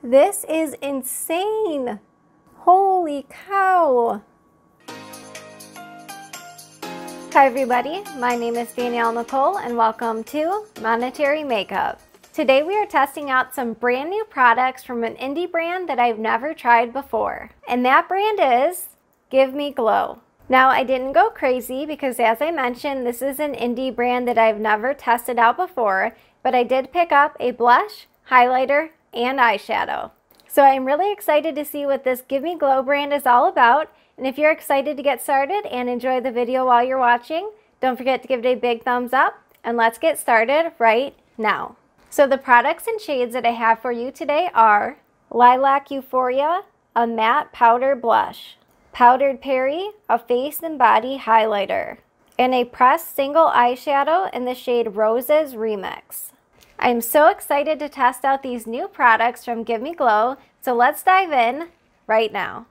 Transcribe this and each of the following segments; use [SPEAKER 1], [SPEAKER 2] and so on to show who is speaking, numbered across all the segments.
[SPEAKER 1] This is insane. Holy cow. Hi everybody, my name is Danielle Nicole and welcome to Monetary Makeup. Today we are testing out some brand new products from an indie brand that I've never tried before. And that brand is Give Me Glow. Now I didn't go crazy because as I mentioned, this is an indie brand that I've never tested out before, but I did pick up a blush, highlighter, and eyeshadow. So I'm really excited to see what this Give Me Glow brand is all about. And if you're excited to get started and enjoy the video while you're watching, don't forget to give it a big thumbs up and let's get started right now. So the products and shades that I have for you today are Lilac Euphoria, a matte powder blush, Powdered Peri, a face and body highlighter, and a pressed single eyeshadow in the shade Roses Remix. I'm so excited to test out these new products from Give Me Glow, so let's dive in right now.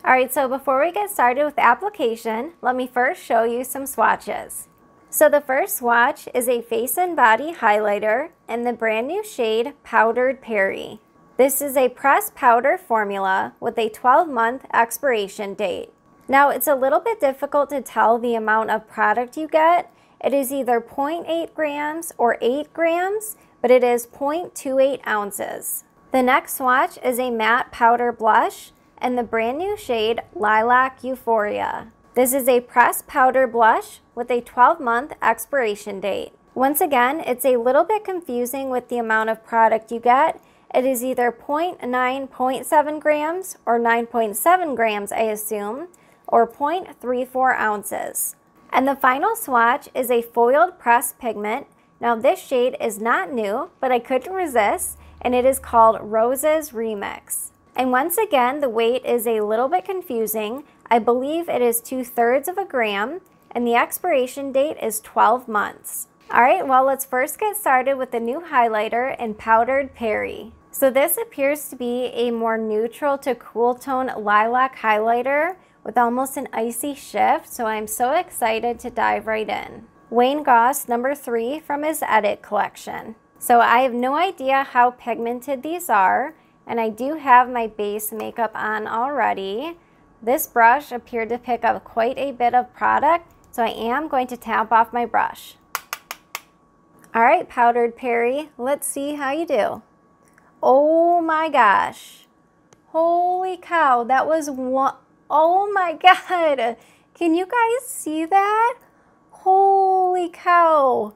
[SPEAKER 1] Alright, so before we get started with the application, let me first show you some swatches. So the first swatch is a face and body highlighter in the brand new shade Powdered Peri. This is a pressed powder formula with a 12-month expiration date. Now it's a little bit difficult to tell the amount of product you get. It is either 0.8 grams or 8 grams, but it is 0.28 ounces. The next swatch is a matte powder blush and the brand new shade Lilac Euphoria. This is a pressed powder blush with a 12-month expiration date. Once again, it's a little bit confusing with the amount of product you get. It is either 0.9.7 grams or 9.7 grams, I assume, or 0.34 ounces. And the final swatch is a foiled pressed pigment. Now this shade is not new, but I couldn't resist, and it is called Roses Remix. And once again, the weight is a little bit confusing. I believe it is 2/3 of a gram, and the expiration date is 12 months. Alright, well let's first get started with the new highlighter in Powdered Peri. So this appears to be a more neutral to cool tone lilac highlighter with almost an icy shift, so I'm so excited to dive right in. Wayne Goss number 3 from his Edit collection. So I have no idea how pigmented these are, and I do have my base makeup on already. This brush appeared to pick up quite a bit of product, so I am going to tap off my brush. Alright, Powdered Peri, let's see how you do. Oh my gosh. Holy cow, that was one. Oh my god. Can you guys see that? Holy cow.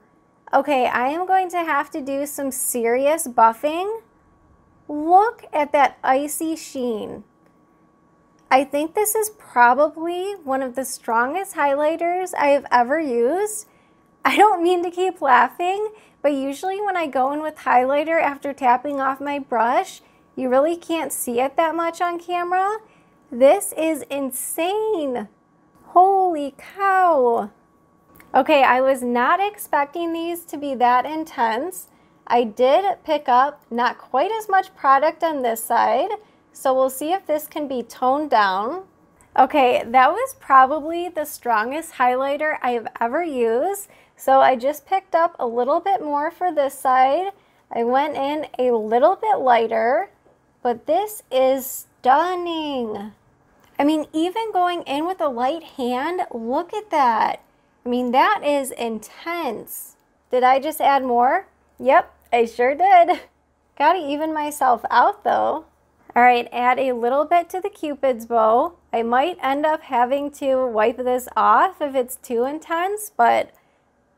[SPEAKER 1] Okay, I am going to have to do some serious buffing. Look at that icy sheen. I think this is probably one of the strongest highlighters I have ever used. I don't mean to keep laughing, but usually when I go in with highlighter after tapping off my brush, you really can't see it that much on camera. This is insane. Holy cow. Okay, I was not expecting these to be that intense. I did pick up not quite as much product on this side, so we'll see if this can be toned down. Okay, that was probably the strongest highlighter I have ever used, so I just picked up a little bit more for this side. I went in a little bit lighter, but this is stunning. I mean, even going in with a light hand, look at that. I mean, that is intense. Did I just add more? Yep, I sure did. Gotta even myself out though. Alright, add a little bit to the Cupid's bow. I might end up having to wipe this off if it's too intense, but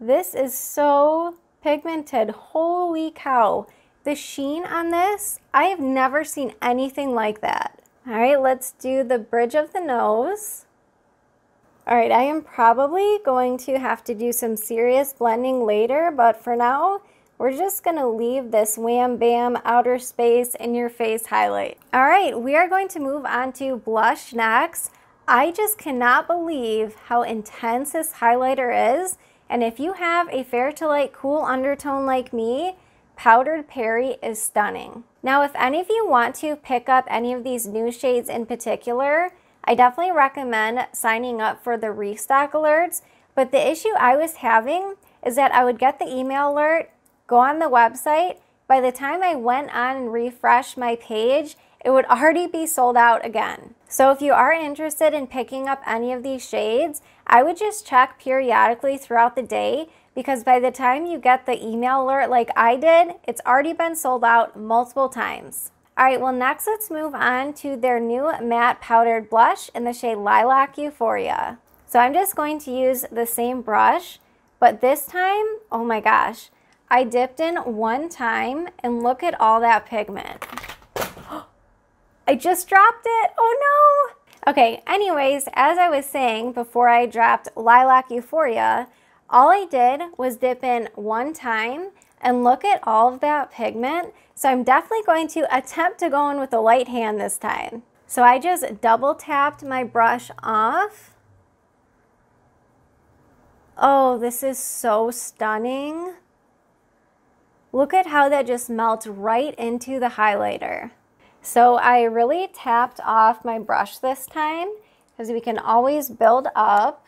[SPEAKER 1] this is so pigmented. Holy cow. The sheen on this, I have never seen anything like that. Alright, let's do the bridge of the nose. Alright, I am probably going to have to do some serious blending later, but for now, we're just going to leave this wham bam outer space in your face highlight. Alright, we are going to move on to blush next. I just cannot believe how intense this highlighter is, and if you have a fair to light cool undertone like me, Powdered Peri is stunning. Now if any of you want to pick up any of these new shades in particular, I definitely recommend signing up for the restock alerts, but the issue I was having is that I would get the email alert, go on the website, by the time I went on and refreshed my page, it would already be sold out again. So if you are interested in picking up any of these shades, I would just check periodically throughout the day, because by the time you get the email alert like I did, it's already been sold out multiple times. All right, well next let's move on to their new matte powdered blush in the shade Lilac Euphoria. So I'm just going to use the same brush, but this time, oh my gosh, I dipped in one time and look at all that pigment. I just dropped it, oh no! Okay, anyways, as I was saying before I dropped Lilac Euphoria, all I did was dip in one time and look at all of that pigment. So I'm definitely going to attempt to go in with the light hand this time. So I just double tapped my brush off. Oh, this is so stunning. Look at how that just melts right into the highlighter. So I really tapped off my brush this time because we can always build up.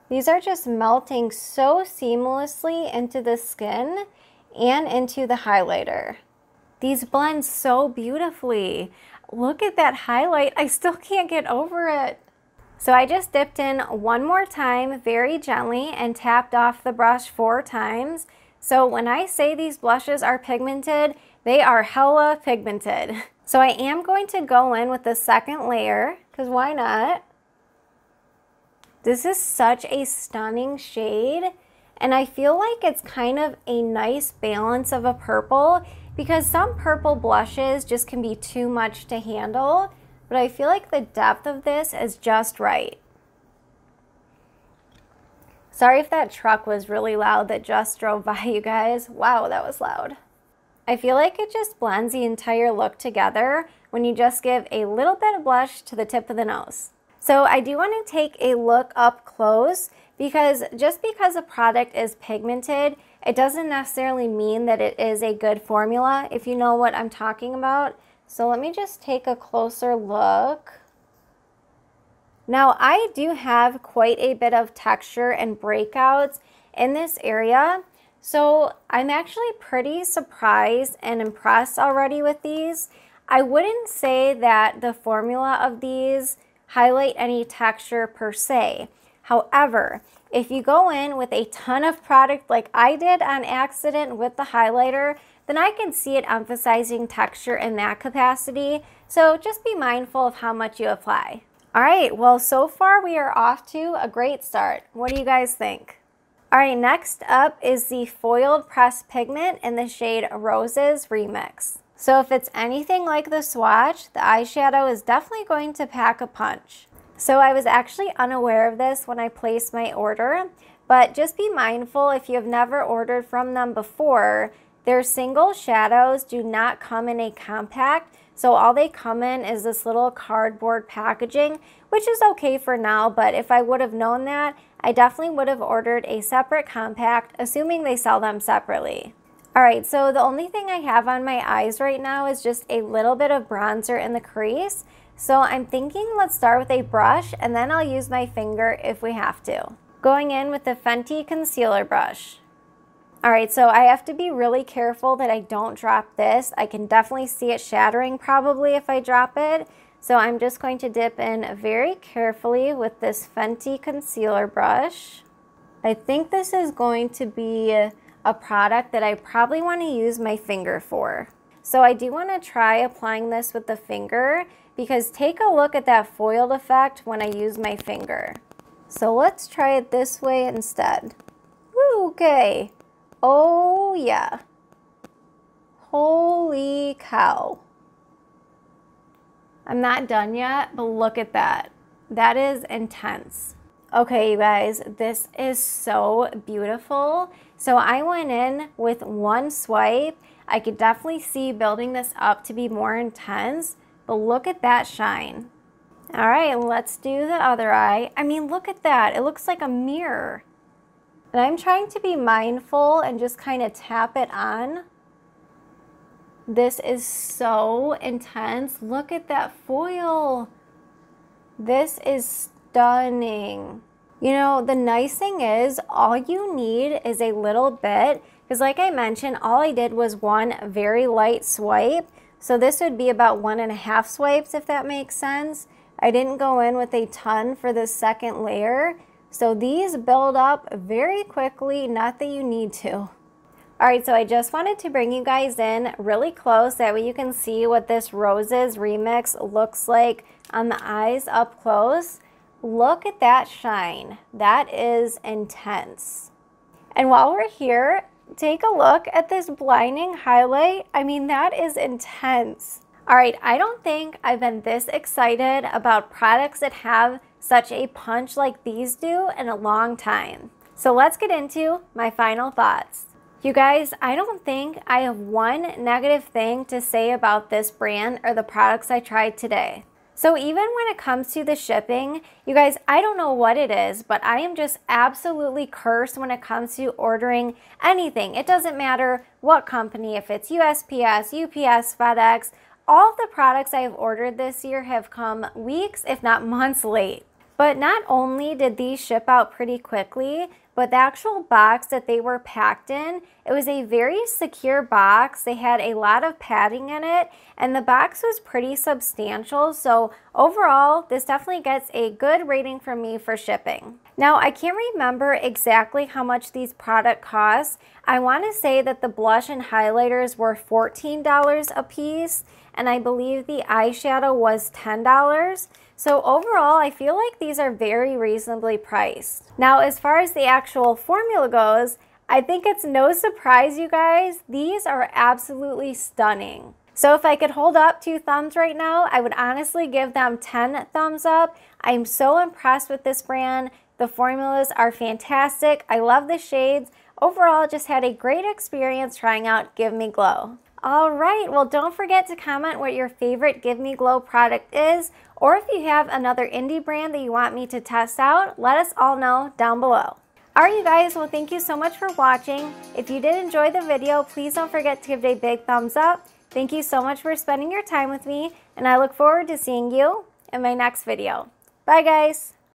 [SPEAKER 1] These are just melting so seamlessly into the skin and into the highlighter. These blend so beautifully. Look at that highlight. I still can't get over it. So I just dipped in one more time very gently and tapped off the brush 4 times. So when I say these blushes are pigmented, they are hella pigmented. So I am going to go in with the second layer, because why not? This is such a stunning shade, and I feel like it's kind of a nice balance of a purple, because some purple blushes just can be too much to handle, but I feel like the depth of this is just right. Sorry if that truck was really loud that just drove by, you guys. Wow, that was loud. I feel like it just blends the entire look together when you just give a little bit of blush to the tip of the nose. So I do want to take a look up close, because just because a product is pigmented, it doesn't necessarily mean that it is a good formula, if you know what I'm talking about. So let me just take a closer look. Now I do have quite a bit of texture and breakouts in this area, so I'm actually pretty surprised and impressed already with these. I wouldn't say that the formula of these highlight any texture per se. However, if you go in with a ton of product like I did on accident with the highlighter, then I can see it emphasizing texture in that capacity. So just be mindful of how much you apply. All right, well, so far we are off to a great start. What do you guys think? All right, next up is the foiled pressed pigment in the shade Roses Remix. So if it's anything like the swatch, the eyeshadow is definitely going to pack a punch. So I was actually unaware of this when I placed my order, but just be mindful if you have never ordered from them before, their single shadows do not come in a compact, so all they come in is this little cardboard packaging, which is okay for now, but if I would have known that, I definitely would have ordered a separate compact, assuming they sell them separately. Alright, so the only thing I have on my eyes right now is just a little bit of bronzer in the crease. So I'm thinking let's start with a brush and then I'll use my finger if we have to. Going in with the Fenty concealer brush. Alright, so I have to be really careful that I don't drop this. I can definitely see it shattering probably if I drop it. So I'm just going to dip in very carefully with this Fenty concealer brush. I think this is going to be a product that I probably want to use my finger for. So I do want to try applying this with the finger, because take a look at that foiled effect when I use my finger. So let's try it this way instead. Woo, okay. Oh yeah. Holy cow. I'm not done yet, but look at that. That is intense. Okay, you guys, this is so beautiful. So I went in with one swipe. I could definitely see building this up to be more intense, but look at that shine. All right, let's do the other eye. I mean, look at that. It looks like a mirror. And I'm trying to be mindful and just kind of tap it on. This is so intense. Look at that foil. This is stunning. You know, the nice thing is all you need is a little bit Because like I mentioned, all I did was one very light swipe. So this would be about 1.5 swipes, if that makes sense. I didn't go in with a ton for the second layer. So these build up very quickly, not that you need to. Alright, so I just wanted to bring you guys in really close, that way you can see what this Roses remix looks like on the eyes up close. Look at that shine. That is intense. And while we're here, take a look at this blinding highlight. I mean, that is intense. All right, I don't think I've been this excited about products that have such a punch like these do in a long time. So let's get into my final thoughts. You guys, I don't think I have one negative thing to say about this brand or the products I tried today. So even when it comes to the shipping, you guys, I don't know what it is, but I am just absolutely cursed when it comes to ordering anything. It doesn't matter what company, if it's USPS, UPS, FedEx, all of the products I have ordered this year have come weeks, if not months late. But not only did these ship out pretty quickly, but the actual box that they were packed in, it was a very secure box. They had a lot of padding in it, and the box was pretty substantial. So overall, this definitely gets a good rating from me for shipping. Now, I can't remember exactly how much these products cost. I want to say that the blush and highlighters were $14 a piece, and I believe the eyeshadow was $10. So overall, I feel like these are very reasonably priced. Now, as far as the actual formula goes, I think it's no surprise, you guys, these are absolutely stunning. So if I could hold up 2 thumbs right now, I would honestly give them 10 thumbs up. I'm so impressed with this brand. The formulas are fantastic. I love the shades. Overall, just had a great experience trying out Give Me Glow. All right, well, don't forget to comment what your favorite Give Me Glow product is, or if you have another indie brand that you want me to test out, let us all know down below. All right, you guys, well, thank you so much for watching. If you did enjoy the video, please don't forget to give it a big thumbs up. Thank you so much for spending your time with me, and I look forward to seeing you in my next video. Bye, guys.